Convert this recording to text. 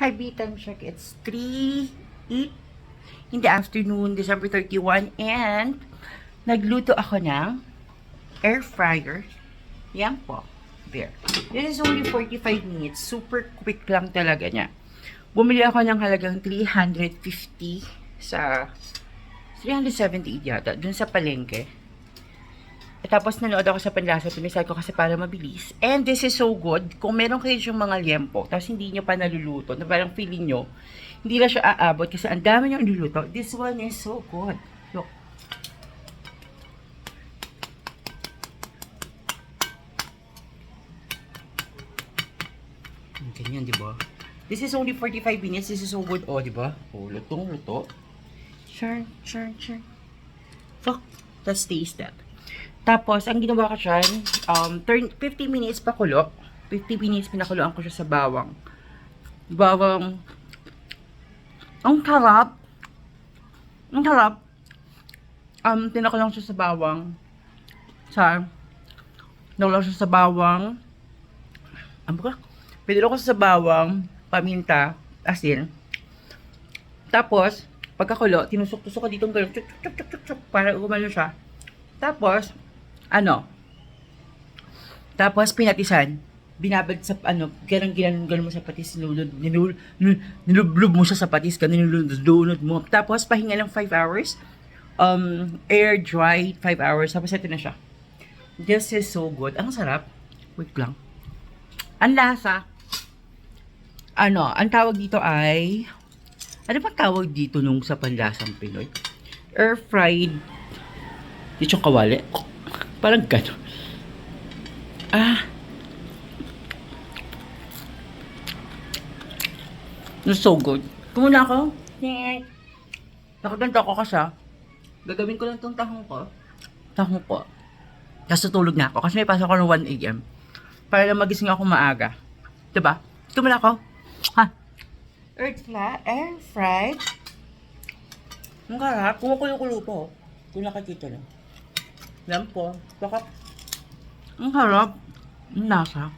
Hi, B-Time Check. It's 3:08 in the afternoon, December 31, and nagluto ako ng air fryer. Yan po. There. This is only 45 minutes. Super quick lang talaga niya. Bumili ako ng halagang 350 sa 378 yata, dun sa palengke. At tapos nanood ako sa Panlasa, tumisay ko kasi para mabilis. And this is so good. Kung meron kayo yung mga liempo, tapos hindi nyo pa naluluto, na parang feeling nyo, hindi na siya aabot kasi ang dami nyo niluluto. This one is so good. Look. Ganyan, di ba? This is only 45 minutes. This is so good. Oh, di ba? Oh, lutong luto. Sure. Fuck. Let's taste that. Tapos, ang ginawa ko dyan, 50 minutes pakulo. 50 minutes pinakuloan ko siya sa bawang. Bawang. Ang harap. Ang harap. Pinakulang siya sa bawang. Pinakulang siya sa bawang. Ano ba? Pinilo ko sa bawang, paminta, asin. Tapos, pagkakulo, tinusok-tusok ko dito gano'n, chuk, para umalo siya. Tapos, tapos pinatisan. Binabad sa, gano'n mo sa patis, nilublob mo siya sa patis, gano'n nilunod mo. Tapos, pahinga lang 5 hours. Air dry 5 hours. Tapos, ito na siya. This is so good. Ang sarap. Wait lang. Ang lasa. Ang tawag dito ay, ano ba tawag dito nung sa panlasang Pinoy? Air fried. Dito kawali. Parang gano'n. It's so good. Kumuna ako. Nakaganda ko kasi. Gagawin ko lang itong tahong ko. Tapos tutulog na ako. Kasi may pasok ako ng 1 a.m. Para lang magising ako maaga. Diba? Kumuna ako. Ha? Air fried. Ang harap. Kumukulo-kulo po. Kung nakikita lang. Yan po. Baka. Ang harap. Ang lasa.